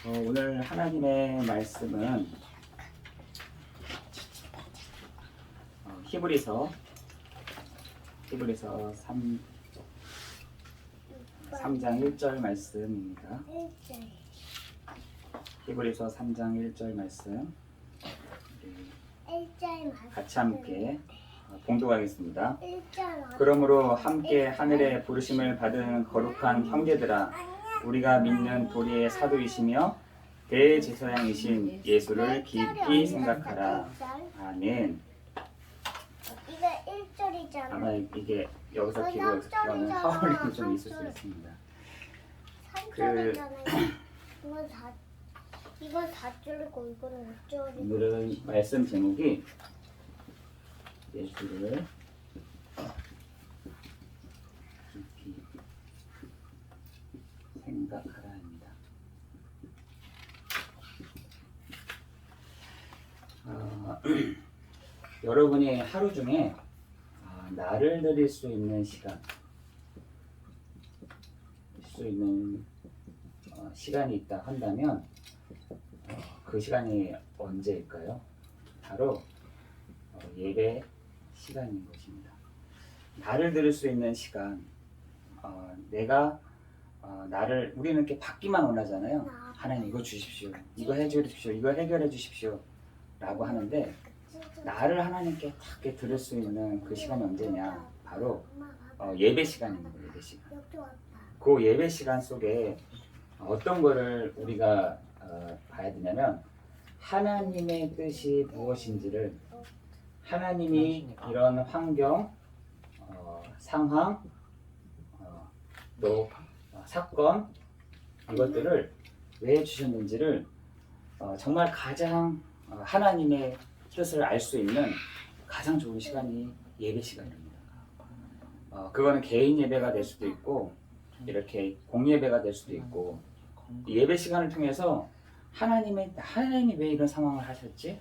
오늘 하나님의 말씀은 히브리서 3장 1절 말씀입니다. 히브리서 3장 1절 말씀 같이 함께 봉독하겠습니다. 그러므로 함께 하늘의 부르심을 받은 거룩한 형제들아, 우리가 믿는 도리의 사도이시며 대제사장이신 예수를 깊이 생각하라. 아멘. 이거 1절이잖아. 아마 이게 여기서 기도하는 하울링이 좀 있을 수 있습니다. 3절이잖아. 이건 4절이고 이거는 5절이고. 오늘은 말씀 제목이 예수를 깊이 생각하라입니다. 여러분이 하루 중에 나를 드릴 수 있는 시간이 있다 한다면 그 시간이 언제일까요? 바로 예배 시간인 것입니다. 나를 들을 수 있는 시간, 우리는 이렇게 받기만 원하잖아요. 하나님 이거 주십시오, 이거 해주십시오, 이거 해결해 주십시오 라고 하는데, 나를 하나님께 탁 들을 수 있는 그 시간이 언제냐? 바로 예배 시간입니다. 예배 시간. 그 예배 시간 속에 어떤 거를 우리가 봐야 되냐면, 하나님의 뜻이 무엇인지를, 하나님이 이런 환경, 상황, 또 사건, 이것들을 왜 주셨는지를 정말 가장 하나님의 뜻을 알 수 있는 가장 좋은 시간이 예배 시간입니다. 그거는 개인 예배가 될 수도 있고, 이렇게 공예배가 될 수도 있고, 예배 시간을 통해서 하나님이 왜 이런 상황을 하셨지?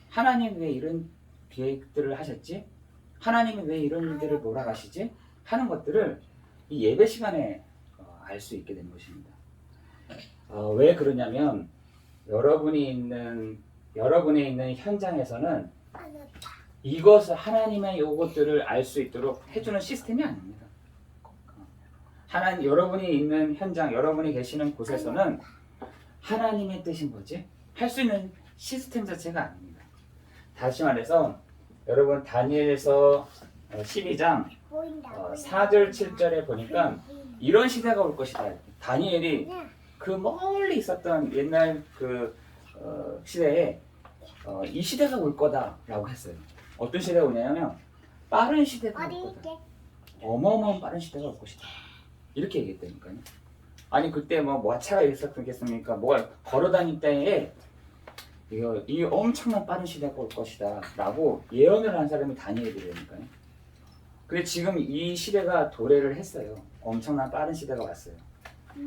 하나님이 왜 이런 계획들을 하셨지? 하나님이 왜 이런 일들을 몰아가시지? 하는 것들을 이 예배 시간에 알 수 있게 된 것입니다. 왜 그러냐면, 여러분이 있는 현장에서는 이것을, 하나님의 요것들을 알 수 있도록 해주는 시스템이 아닙니다. 여러분이 있는 현장, 여러분이 계시는 곳에서는 하나님의 뜻인 거지 할 수 있는 시스템 자체가 아닙니다. 다시 말해서 여러분 다니엘서 12장 4절 7절에 보니까 이런 시대가 올 것이다. 다니엘이 그 멀리 있었던 옛날 그 시대에 이 시대가 올 거다라고 했어요. 어떤 시대가 오냐면 빠른 시대가 올 거다. 어마어마한 빠른 시대가 올 것이다. 이렇게 얘기했다니까요. 아니 그때 뭐 차가 있었겠습니까? 뭐가 걸어다닐 때에 이 엄청난 빠른 시대가 올 것이다 라고 예언을 한 사람이 다니엘이라니까요. 근데 지금 이 시대가 도래를 했어요. 엄청난 빠른 시대가 왔어요.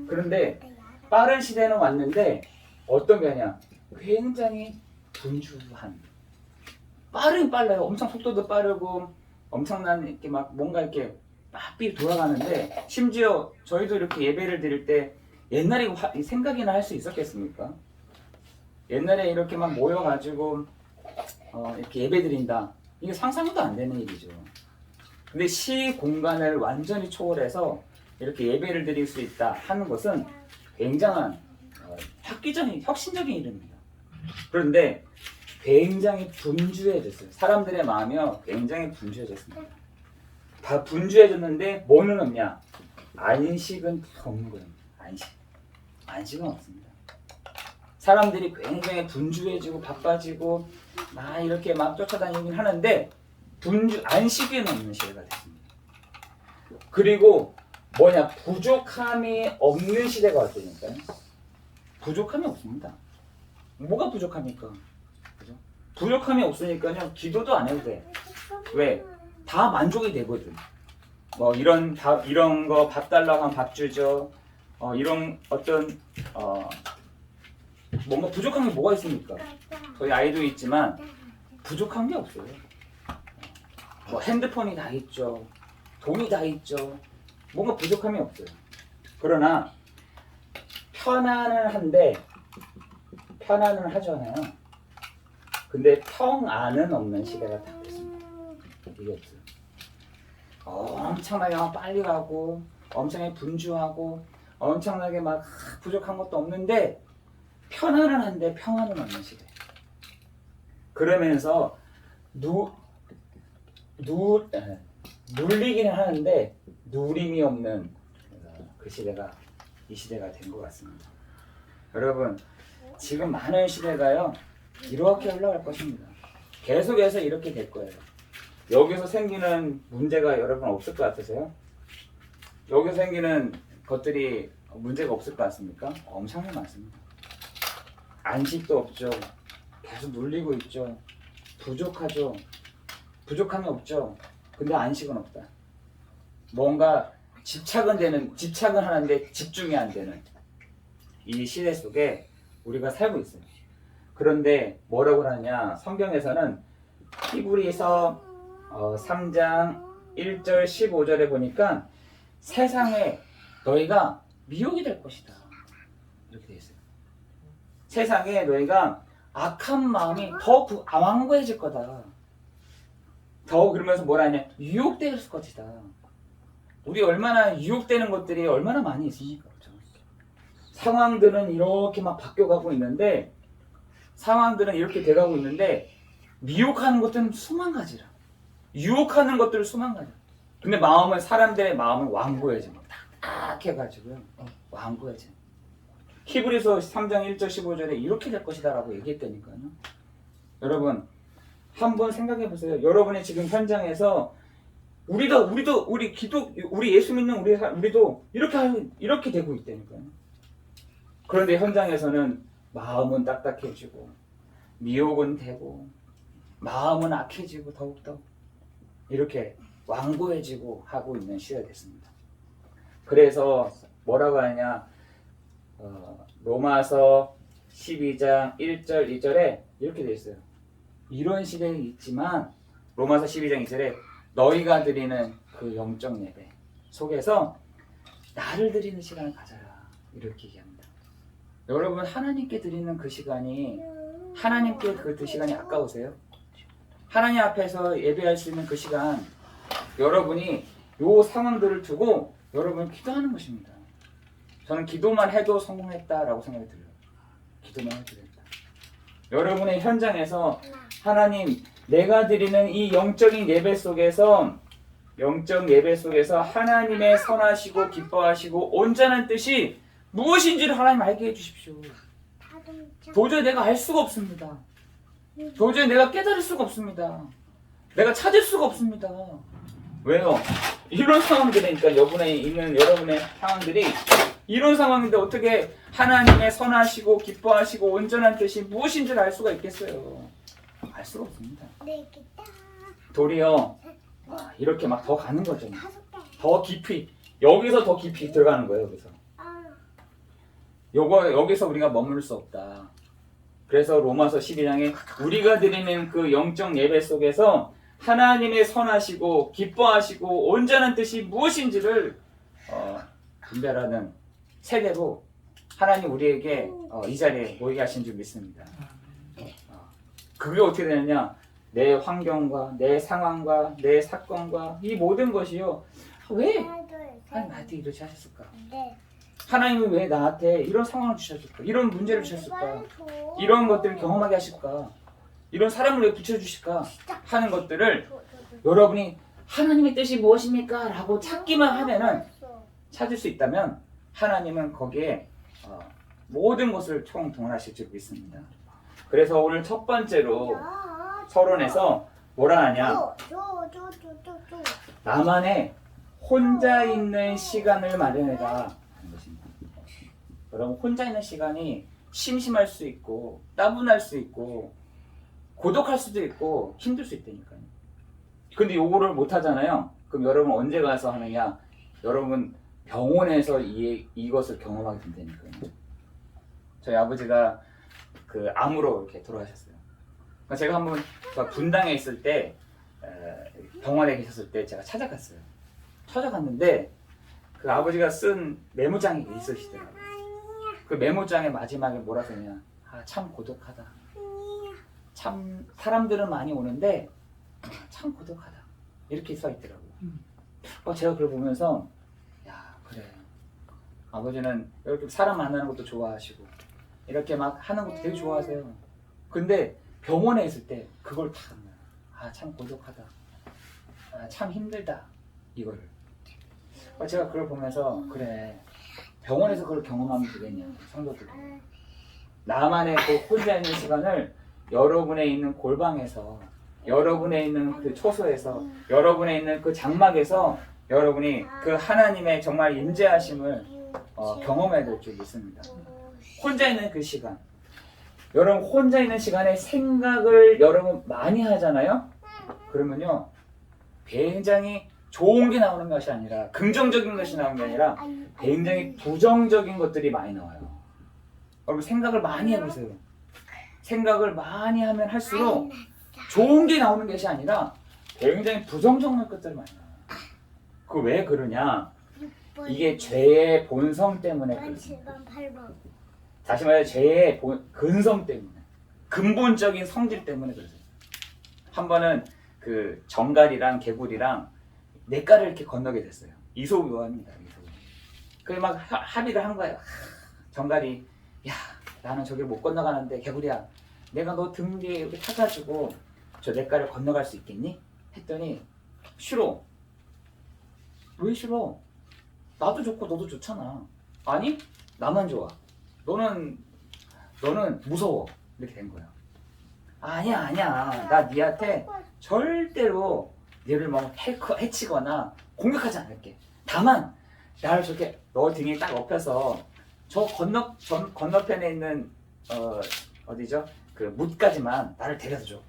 그런데 빠른 시대는 왔는데 어떤 게 아니야? 굉장히 분주한, 빠르긴 빨라요. 엄청 속도도 빠르고 엄청난 이렇게 막 뭔가 이렇게 빡삐 돌아가는데, 심지어 저희도 이렇게 예배를 드릴 때 옛날에 생각이나 할 수 있었겠습니까? 옛날에 이렇게 막 모여가지고 이렇게 예배 드린다, 이게 상상도 안 되는 일이죠. 근데 시 공간을 완전히 초월해서 이렇게 예배를 드릴 수 있다 하는 것은 굉장한 혁신적인 일입니다. 그런데 굉장히 분주해졌어요. 사람들의 마음이 굉장히 분주해졌습니다. 다 분주해졌는데 뭐는 없냐? 안식은 다 없는 거예요. 안식은 없습니다. 사람들이 굉장히 분주해지고 바빠지고 막 이렇게 막 쫓아다니긴 하는데 안식은 없는 시대가 됐습니다. 그리고 부족함이 없는 시대가 왔다니까요. 부족함이 없습니다. 뭐가 부족합니까? 그죠? 부족함이 없으니까요, 기도도 안 해도 돼. 왜? 다 만족이 되거든. 이런 거 밥 달라고 하면 밥 주죠. 이런 어떤 뭔가 부족한 게 뭐가 있습니까? 저희 아이도 있지만 부족한 게 없어요. 핸드폰이 다 있죠. 돈이 다 있죠. 뭔가 부족함이 없어요. 그러나 편안은 한데 편안은 하잖아요. 근데 평안은 없는 시대가 다 됐습니다. 이게 없어요. 엄청나게 막 빨리 가고 엄청나게 분주하고 엄청나게 막 부족한 것도 없는데 편안은 한데 평안은 없는 시대. 그러면서 눌리기는 하는데 누림이 없는 그 시대가 이 시대가 된 것 같습니다. 여러분 지금 많은 시대가요 이렇게 흘러갈 것입니다. 계속해서 이렇게 될 거예요. 여기서 생기는 문제가 여러분 없을 것 같으세요? 여기서 생기는 것들이 문제가 없을 것 같습니까? 엄청나게 많습니다. 안식도 없죠. 계속 눌리고 있죠. 부족하죠. 부족함이 없죠. 근데 안식은 없다. 뭔가 집착은 하는데 집중이 안 되는 이 시대 속에 우리가 살고 있어요. 그런데 뭐라고 하느냐? 성경에서는 히브리서 3장 1절 15절에 보니까 세상에 너희가 미혹이 될 것이다. 이렇게 되어 있어요. 세상에 너희가 악한 마음이 더 완고해질 거다. 더 그러면서 뭐라 하냐? 유혹될 것이다. 우리 얼마나 유혹되는 것들이 얼마나 많이 있습니까? 그렇죠? 상황들은 이렇게 막 바뀌어가고 있는데 상황들은 이렇게 돼가고 있는데 미혹하는 것들은 수만 가지라. 유혹하는 것들은 수만 가지. 근데 사람들의 마음은 완고해져. 딱딱해가지고요. 완고해져. 히브리서 3장 1절 15절에 이렇게 될 것이다 라고 얘기했다니까요. 여러분 한번 생각해 보세요. 여러분이 지금 현장에서 우리 예수 믿는 우리도 이렇게 되고 있다니까요. 그런데 현장에서는 마음은 딱딱해지고 미혹은 되고 마음은 악해지고 더욱더 이렇게 완고해지고 하고 있는 시대가 됐습니다. 그래서 뭐라고 하냐? 로마서 12장 1절 2절에 이렇게 되어 있어요. 이런 시대는 있지만 로마서 12장 2절에 너희가 드리는 그 영적 예배 속에서 나를 드리는 시간을 가져라. 이렇게 얘기합니다. 여러분 하나님께 드리는 그 시간이 하나님께 그 시간이 아까우세요? 하나님 앞에서 예배할 수 있는 그 시간 여러분이 요 상황들을 두고 여러분 기도하는 것입니다. 저는 기도만 해도 성공했다라고 생각이 들어요. 기도만 해도 된다. 여러분의 현장에서 하나님 내가 드리는 이 영적 예배 속에서 하나님의 선하시고 기뻐하시고 온전한 뜻이 무엇인지를 하나님 알게 해주십시오. 도저히 내가 알 수가 없습니다. 도저히 내가 깨달을 수가 없습니다. 내가 찾을 수가 없습니다. 왜요? 이런 상황들이니까 여러분의 상황들이 이런 상황인데 어떻게 하나님의 선하시고 기뻐하시고 온전한 뜻이 무엇인지를 알 수가 있겠어요? 알 수가 없습니다. 도리어 이렇게 막 더 가는 거죠. 더 깊이 여기서 더 깊이 들어가는 거예요. 여기서 우리가 머물 수 없다. 그래서 로마서 12장에 우리가 드리는 그 영적 예배 속에서 하나님의 선하시고 기뻐하시고 온전한 뜻이 무엇인지를 분별하는 세대로 하나님 우리에게 이 자리에 모이게 하신 줄 믿습니다. 그게 어떻게 되느냐? 내 환경과 내 상황과 내 사건과 이 모든 것이요. 왜 하나님 나한테 이렇게 하셨을까? 하나님은 왜 나한테 이런 상황을 주셨을까? 이런 문제를 주셨을까? 이런 것들을 경험하게 하실까? 이런 사람을 왜 붙여주실까? 하는 것들을 여러분이 하나님의 뜻이 무엇입니까? 라고 찾기만 하면은 찾을 수 있다면 하나님은 거기에 모든 것을 총동원하실 줄 믿습니다. 그래서 오늘 첫 번째로 서론에서 뭐라 하냐? 나만의 혼자 있는 시간을 마련해라 하는 것입니다. 여러분 혼자 있는 시간이 심심할 수 있고 따분할 수 있고 고독할 수도 있고 힘들 수 있다니까요. 근데 요거를 못 하잖아요. 그럼 여러분 언제 가서 하느냐? 여러분 병원에서 이것을 경험하게 된다니까요. 저희 아버지가 그 암으로 이렇게 돌아가셨어요. 그러니까 제가 한번 분당에 있을 때 병원에 계셨을 때 제가 찾아갔어요. 찾아갔는데 그 아버지가 쓴 메모장이 있으시더라고요. 그 메모장의 마지막에 뭐라 써있냐? 아, 참 고독하다. 참 사람들은 많이 오는데 참 고독하다. 이렇게 써 있더라고요. 제가 그걸 보면서 야 그래. 아버지는 이렇게 사람 만나는 것도 좋아하시고 이렇게 막 하는 것도 되게 좋아하세요. 근데 병원에 있을 때 그걸 다 아, 참 고독하다. 아, 참 힘들다. 이거를. 제가 그걸 보면서 그래. 병원에서 그걸 경험하면 되겠냐. 성도들. 나만의 그 혼자 있는 시간을 여러분의 있는 골방에서 여러분의 있는 그 초소에서 여러분의 있는 그 장막에서 여러분이 그 하나님의 정말 임재하심을 경험해야 될 줄 믿습니다. 혼자 있는 그 시간. 여러분 혼자 있는 시간에 생각을 여러분 많이 하잖아요. 그러면요 굉장히 좋은 게 나오는 것이 아니라 긍정적인 것이 나오는 게 아니라 굉장히 부정적인 것들이 많이 나와요. 여러분 생각을 많이 해보세요. 생각을 많이 하면 할수록 좋은 게 나오는 것이 아니라 굉장히 부정적인 것들이 많이 나와요. 그 왜 그러냐? 이게 죄의 본성 때문에 그렇습니다. 7번, 8번. 다시 말해 죄의 근성 때문에 근본적인 성질 때문에 그렇습니다. 한 번은 그 정갈이랑 개구리랑 냇가를 이렇게 건너게 됐어요. 이솝요합니다. 그래 막 합의를 한 거예요. 정갈이 야 나는 저기를 못 건너가는데 개구리야 내가 너 등 뒤에 이렇게 타가지고 저 냇가를 건너갈 수 있겠니? 했더니 싫어. 왜 싫어? 나도 좋고 너도 좋잖아. 아니 나만 좋아. 너는 무서워. 이렇게 된 거야. 아니야 나 니한테 절대로 얘를 뭐 해치거나 공격하지 않을게. 다만 나를 저렇게 너 등에 딱 엎혀서 저 건너편에 있는 어디죠? 그 뭇까지만 나를 데려다 줘.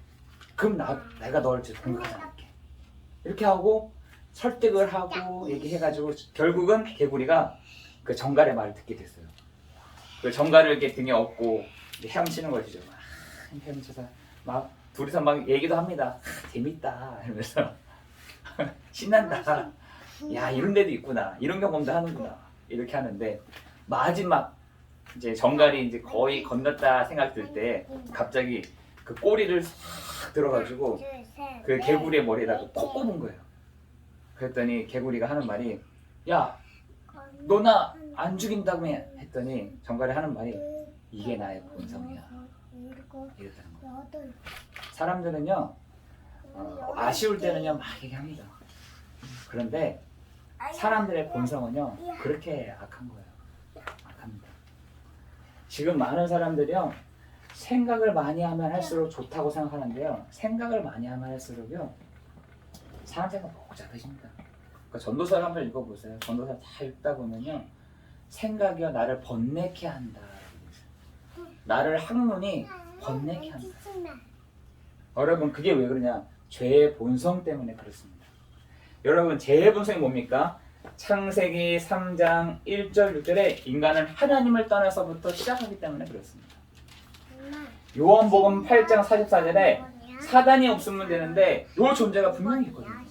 그럼 내가 너를 공격하지 않을게. 이렇게 하고 설득을 하고 얘기해가지고 결국은 개구리가 그 정갈의 말을 듣게 됐어요. 그 정갈을 이렇게 등에 업고 헤엄치는 것이죠. 헤엄쳐서 막 둘이서 막 얘기도 합니다. 재밌다 이러면서 신난다. 야 이런 데도 있구나. 이런 경험도 하는구나. 이렇게 하는데 마지막 이제 정갈이 이제 거의 건넜다 생각 들 때 갑자기 그 꼬리를 싹 들어가지고 그 개구리의 머리에다가 콕 꼽은 거예요. 그랬더니 개구리가 하는 말이 야 너 나 안 죽인다고 했더니 정갈이 하는 말이 이게 나의 본성이야. 이랬다는 거예요. 사람들은요 아쉬울 때는요 막 얘기합니다. 그런데 사람들의 본성은요 그렇게 악한 거예요. 악합니다. 지금 많은 사람들이요 생각을 많이 하면 할수록 좋다고 생각하는데요 생각을 많이 하면 할수록요 사람 생각 복잡해집니다. 그러니까 전도서를 한번 읽어보세요. 전도서 다 읽다 보면요 생각이요 나를 번뇌케 한다. 나를 학문이 번뇌케 한다. 여러분 그게 왜 그러냐? 죄의 본성 때문에 그렇습니다. 여러분 죄의 본성이 뭡니까? 창세기 3장 1절 6절에 인간은 하나님을 떠나서부터 시작하기 때문에 그렇습니다. 요한복음 8장 44절에 사단이 없으면 되는데 요 존재가 분명히 있거든요.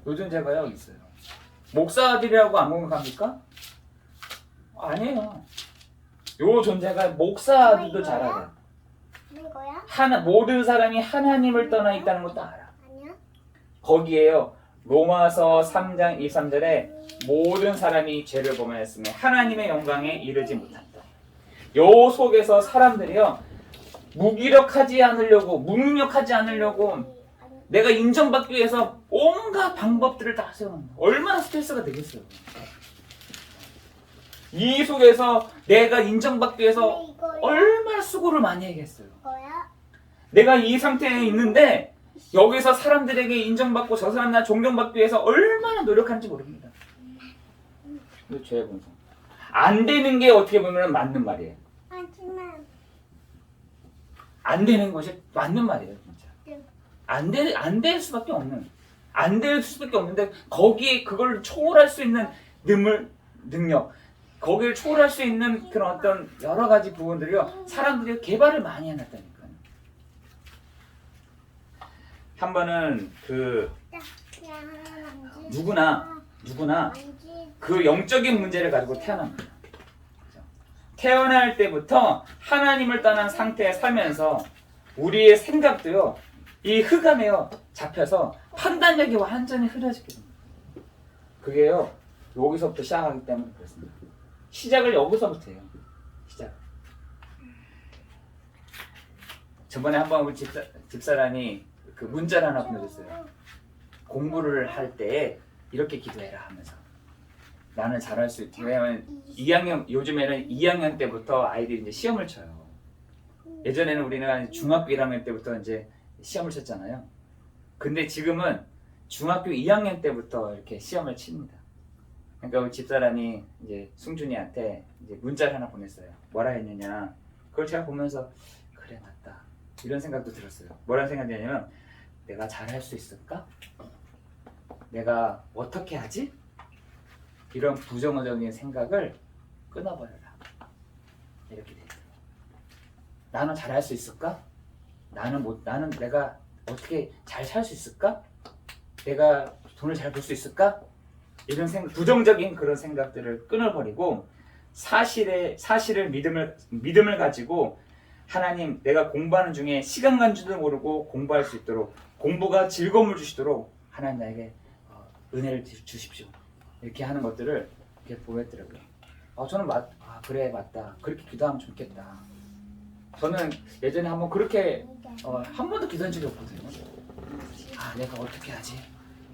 요 존재가요 있어요. 목사들이라고 안 공격합니까? 아니에요. 요 존재가 목사들도 잘 알아요. 모든 사람이 하나님을 떠나 있다는 것도 알아. 거기에요 로마서 3장 23절에 모든 사람이 죄를 범하였으며 하나님의 영광에 이르지 못한다. 요 속에서 사람들이요 무기력하지 않으려고 무능력하지 않으려고 내가 인정받기 위해서 온갖 방법들을 다 세워놓는다. 얼마나 스트레스가 되겠어요. 이 속에서 내가 인정받기 위해서 얼마나 수고를 많이 하겠어요. 내가 이 상태에 있는데 여기서 사람들에게 인정받고 저 사람 나 존경받기 위해서 얼마나 노력하는지 모릅니다. 이거 죄의 본성. 안 되는 게 어떻게 보면 맞는 말이에요. 안 되는 것이 맞는 말이에요, 진짜. 안 될 수밖에 없는. 안 될 수밖에 없는데 거기에 그걸 초월할 수 있는 능력, 거기를 초월할 수 있는 그런 어떤 여러 가지 부분들이요, 사람들이 개발을 많이 해놨다니까요. 한 번은 누구나 그 영적인 문제를 가지고 태어납니다. 태어날 때부터 하나님을 떠난 상태에 살면서 우리의 생각도요, 이 흑암에요 잡혀서 판단력이 완전히 흐려지게 됩니다. 그게요, 여기서부터 시작하기 때문에 그렇습니다. 시작을 여기서부터 해요. 시작. 저번에 한번 우리 집사람이 그 문자를 하나 보내줬어요. 공부를 할 때 이렇게 기도해라 하면서. 나는 잘할 수 있다. 왜냐면 2학년, 요즘에는 2학년 때부터 아이들이 이제 시험을 쳐요. 예전에는 우리는 중학교 1학년 때부터 이제 시험을 쳤잖아요. 근데 지금은 중학교 2학년 때부터 이렇게 시험을 칩니다. 그러니까 우리 집사람이 이제 승준이한테 이제 문자를 하나 보냈어요. 뭐라 했느냐. 그걸 제가 보면서 그래 맞다. 이런 생각도 들었어요. 뭐라는 생각이 드냐면 내가 잘할 수 있을까? 내가 어떻게 하지? 이런 부정적인 생각을 끊어버려라. 이렇게 돼요. 나는 잘할 수 있을까? 나는 내가 어떻게 잘 살 수 있을까? 내가 돈을 잘 벌 수 있을까? 이런 부정적인 그런 생각들을 끊어버리고 사실을 믿음을 가지고 하나님, 내가 공부하는 중에 시간 간 줄도 모르고 공부할 수 있도록, 공부가 즐거움을 주시도록 하나님 나에게 은혜를 주십시오. 이렇게 하는 것들을 이렇게 보였더라고요. 저는 그래 맞다. 그렇게 기도하면 좋겠다. 저는 예전에 한번 그렇게 한 번도 기도한 적이 없거든요. 내가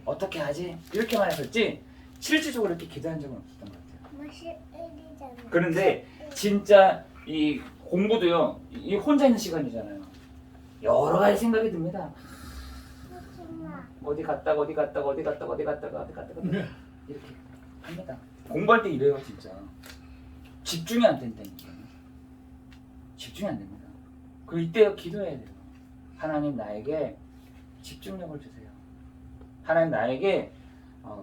어떻게 하지? 이렇게만 했었지 실질적으로 이렇게 기도한 적은 없었던 것 같아요. 그런데 진짜 이 공부도요, 이 혼자 있는 시간이잖아요. 여러 가지 생각이 듭니다. 어디 갔다가 이렇게 합니다. 공부할 때 이래요, 진짜. 집중이 안 된다니까요. 집중이 안 됩니다. 그리고 이때 기도해야 돼요. 하나님 나에게 집중력을 주세요. 하나님 나에게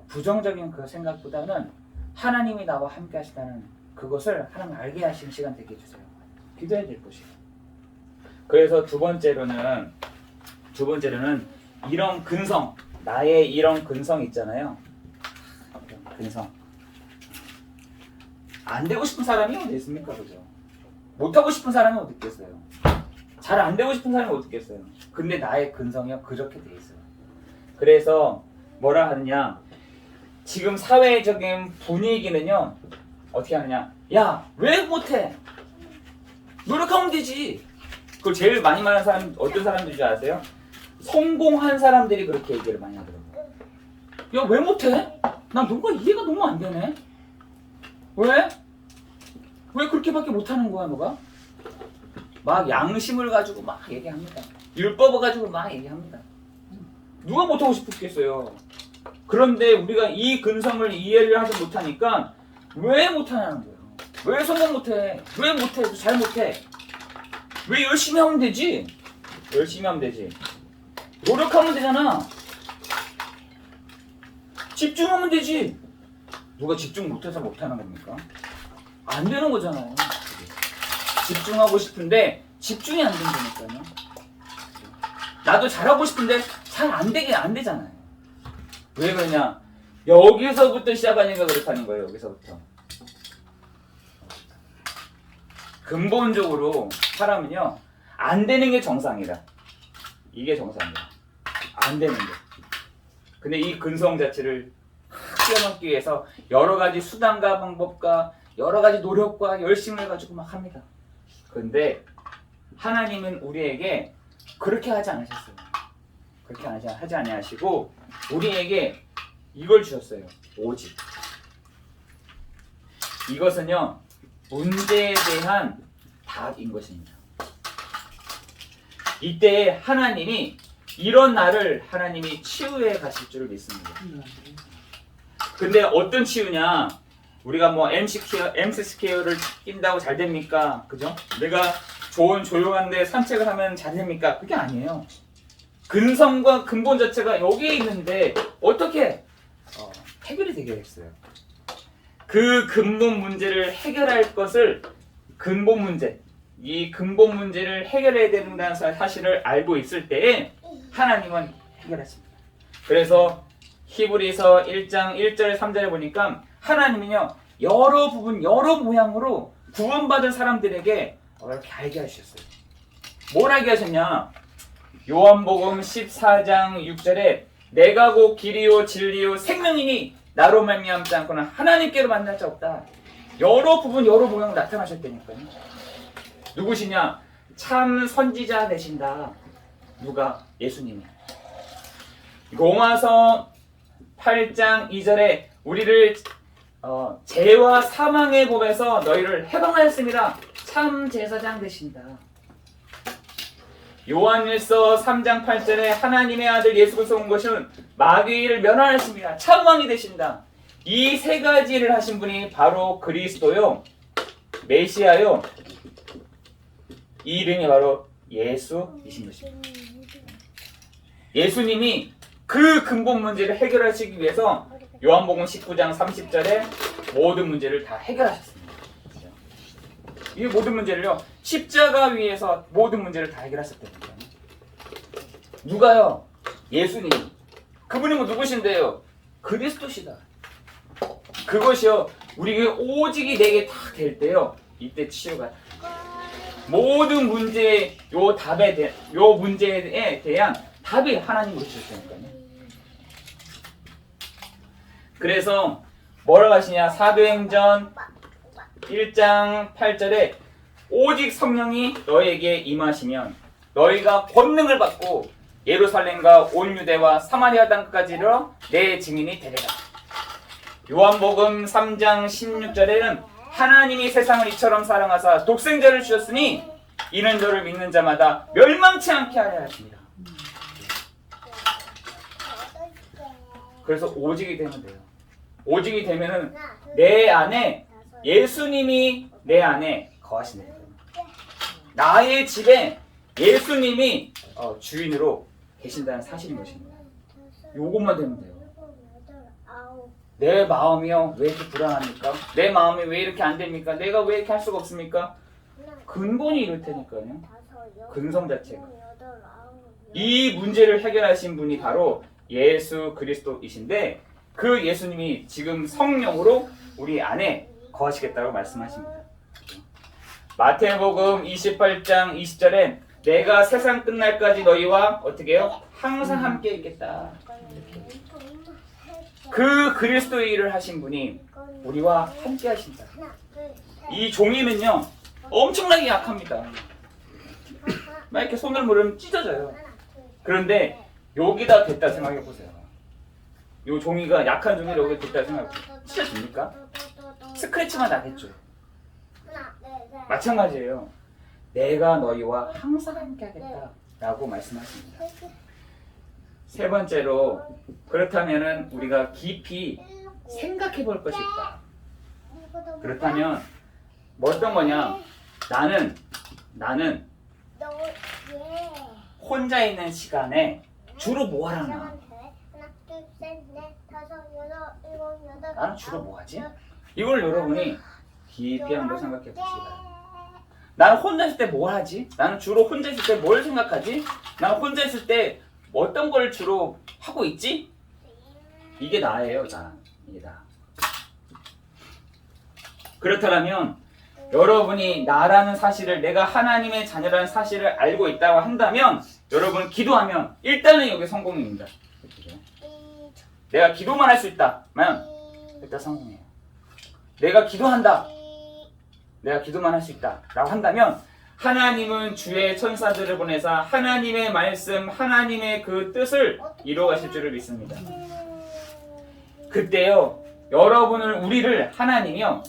부정적인 그 생각보다는 하나님이 나와 함께 하시다는 그것을 하나님 알게 하시는 시간 되게 해주세요. 기도해야 될 것이에요. 그래서 두 번째로는 이런 근성, 나의 이런 근성 있잖아요. 근성. 안 되고 싶은 사람이 어디 있습니까? 그죠? 못하고 싶은 사람이 어디 있겠어요? 잘 안 되고 싶은 사람이 어디 있겠어요? 근데 나의 근성이요, 그렇게 돼 있어요. 그래서 뭐라 하느냐, 지금 사회적인 분위기는요, 어떻게 하느냐, 야, 왜 못해? 노력하면 되지. 그걸 제일 많이 말하는 사람, 어떤 사람들인지 아세요? 성공한 사람들이 그렇게 얘기를 많이 하더라고요. 야, 왜 못해? 난 뭔가 이해가 너무 안 되네. 왜? 왜 그렇게밖에 못하는 거야, 너가? 막 양심을 가지고 막 얘기합니다. 율법을 가지고 막 얘기합니다. 누가 못하고 싶겠어요? 그런데 우리가 이 근성을 이해를 하지 못하니까 왜 못하냐는 거예요. 왜 성공 못해? 왜 못해? 잘 못해? 왜 열심히 하면 되지? 열심히 하면 되지. 노력하면 되잖아. 집중하면 되지. 누가 집중 못해서 못하는 겁니까? 안 되는 거잖아요. 집중하고 싶은데 집중이 안 된다니까요. 나도 잘하고 싶은데 잘 안 되잖아요. 왜 그러냐? 여기서부터 시작하니까 그렇다는 거예요. 여기서부터. 근본적으로 사람은요, 안 되는 게 정상이다. 이게 정상이다. 안 되는 게. 근데 이 근성 자체를 뛰어넘기 위해서 여러 가지 수단과 방법과 여러 가지 노력과 열심을 가지고 막 합니다. 근데 하나님은 우리에게 그렇게 하지 않으셨어요. 그렇게 하지 아니하시고 우리에게 이걸 주셨어요. 오직. 이것은요, 문제에 대한 답인 것입니다. 이때 하나님이 이런 나를 하나님이 치유해 가실 줄을 믿습니다. 근데 어떤 치유냐? 우리가 뭐 MC 스퀘어를 낀다고 잘 됩니까? 그죠? 내가 좋은 조용한 데 산책을 하면 잘 됩니까? 그게 아니에요. 근성과 근본 자체가 여기에 있는데 어떻게 해결이 되겠어요? 그 근본 문제를 해결할 것을 근본 문제, 이 근본 문제를 해결해야 된다는 사실을 알고 있을 때에 하나님은 해결하십니다. 그래서 히브리서 1장 1절 3절에 보니까 하나님은요, 여러 부분, 여러 모양으로 구원받은 사람들에게 이렇게 알게 하셨어요. 뭘 알게 하셨냐? 요한복음 14장 6절에 내가 곧 길이요 진리요 생명이니 나로 말미암지 않고는 하나님께로 만날 자 없다. 여러 부분 여러 모양 나타나셨다니까요. 누구시냐? 참 선지자 되신다. 누가? 예수님이. 로마서 8장 2절에 우리를 죄와 사망의 법에서 너희를 해방하였습니다. 참 제사장 되신다. 요한일서 3장 8절에 하나님의 아들 예수 그리스도 온 것은 마귀를 멸하셨습니다. 참 왕이 되신다. 이 세 가지를 하신 분이 바로 그리스도요, 메시아요, 이 이름이 바로 예수이신 것입니다. 예수님이 그 근본 문제를 해결하시기 위해서 요한복음 19장 30절에 모든 문제를 다 해결하셨습니다. 이 모든 문제를요, 십자가 위에서 모든 문제를 다 해결하셨다니까요. 누가요? 예수님. 그분이 누구신데요? 그리스도시다. 그것이요, 우리에게 오직이 내게 다 될 때요, 이때 치유가 모든 문제의 요 답에 요 문제에 대한 답이 하나님으로 주셨다니까요. 그래서 뭐라고 하시냐? 사도행전 1장 8절에 오직 성령이 너에게 임하시면 너희가 권능을 받고 예루살렘과 온 유대와 사마리아 땅까지로 내 증인이 되리라. 요한복음 3장 16절에는 하나님이 세상을 이처럼 사랑하사 독생자를 주셨으니 이는 저를 믿는 자마다 멸망치 않게 하려 하십니다. 그래서 오직이 되면 돼요. 오직이 되면은 내 안에 예수님이 내 안에 거하시는 거예요. 나의 집에 예수님이 주인으로 계신다는 사실인 것입니다. 요것만 되면 돼요. 내 마음이요, 왜 이렇게 불안합니까? 내 마음이 왜 이렇게 안 됩니까? 내가 왜 이렇게 할 수가 없습니까? 근본이 이럴 테니까요. 근성 자체가. 이 문제를 해결하신 분이 바로 예수 그리스도이신데, 그 예수님이 지금 성령으로 우리 안에 거하시겠다고 말씀하십니다. 마태복음 28장 20절에 내가 세상 끝날까지 너희와 어떻게 해요? 항상 함께 있겠다. 그 그리스도의 일을 하신 분이 우리와 함께 하신다. 이 종이는요, 엄청나게 약합니다. 막 이렇게 손을 물으면 찢어져요. 그런데 여기다 댔다 생각해 보세요. 이 종이가 약한 종이를 여기 댔다 생각해 보세요. 찢어집니까? 스크래치만 나겠죠. 마찬가지예요. 내가 너희와 항상 함께 하겠다 라고 말씀하십니다. 세 번째로, 그렇다면은 우리가 깊이 생각해 볼 것이 있다. 그렇다면 뭐 어떤 거냐? 나는 혼자 있는 시간에 주로 뭐 하려나? 나는 주로 뭐 하지? 이걸 여러분이 깊이 한번 생각해 보시기 바랍니다. 나는 혼자 있을 때 뭐 하지? 나는 주로 혼자 있을 때 뭘 생각하지? 나는 혼자 있을 때 어떤 걸 주로 하고 있지? 이게 나예요, 나. 이게 나. 그렇다면 여러분이 나라는 사실을, 내가 하나님의 자녀라는 사실을 알고 있다고 한다면, 여러분 기도하면 일단은 여기 성공입니다. 내가 기도만 할 수 있다면 일단 성공이에요. 내가 기도한다, 내가 기도만 할 수 있다 라고 한다면, 하나님은 주의 천사들을 보내사 하나님의 말씀, 하나님의 그 뜻을 이루어 가실 줄을 믿습니다. 그때요, 우리를 하나님이요,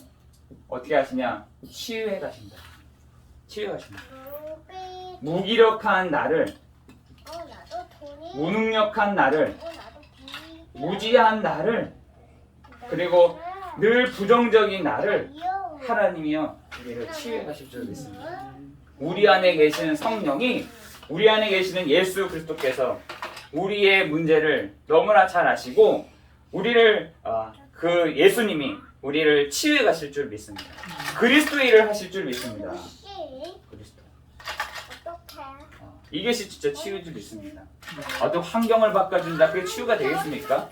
어떻게 하시냐? 치유해 가신다. 치유해 가신다. 무기력한 나를, 무능력한 나를, 무지한 나를, 그리고 늘 부정적인 나를 하나님이요, 우리를 치유해 가실 줄 믿습니다. 우리 안에 계시는 성령이, 우리 안에 계시는 예수 그리스도께서 우리의 문제를 너무나 잘 아시고, 우리를 그 예수님이 우리를 치유해 가실 줄 믿습니다. 그리스도의 일을 하실 줄 믿습니다. 그리스도. 이것이 진짜 치유인 줄 믿습니다. 어떤 환경을 바꿔준다, 그게 치유가 되겠습니까?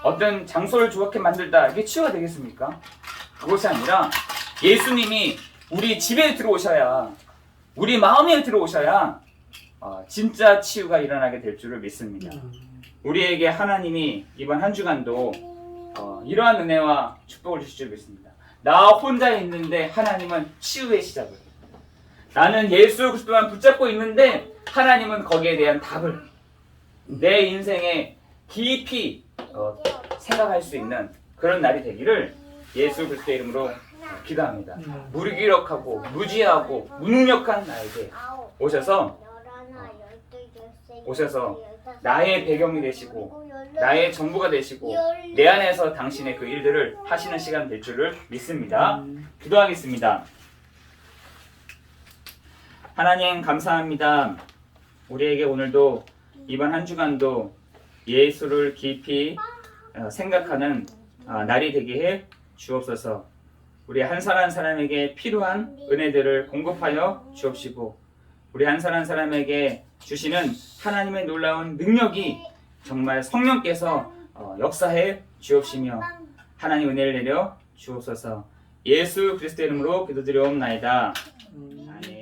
어떤 장소를 좋게 만들다, 이게 치유가 되겠습니까? 그것이 아니라 예수님이 우리 집에 들어오셔야, 우리 마음에 들어오셔야 진짜 치유가 일어나게 될 줄을 믿습니다. 우리에게 하나님이 이번 한 주간도 이러한 은혜와 축복을 주실 줄 믿습니다. 나 혼자 있는데 하나님은 치유의 시작을, 나는 예수 그리스도만 붙잡고 있는데 하나님은 거기에 대한 답을 내 인생에 깊이 생각할 수 있는 그런 날이 되기를 예수 그리스도의 이름으로 기도합니다. 무기력하고 무지하고 무능력한 나에게 오셔서 나의 배경이 되시고 나의 전부가 되시고 내 안에서 당신의 그 일들을 하시는 시간 될 줄을 믿습니다. 기도하겠습니다. 하나님 감사합니다. 우리에게 오늘도 이번 한 주간도 예수를 깊이 생각하는 날이 되게 해 주옵소서. 우리 한 사람 한 사람에게 필요한 은혜들을 공급하여 주옵시고 우리 한 사람 한 사람에게 주시는 하나님의 놀라운 능력이 정말 성령께서 역사해 주옵시며 하나님 은혜를 내려 주옵소서. 예수 그리스도의 이름으로 기도드리옵나이다. 아멘.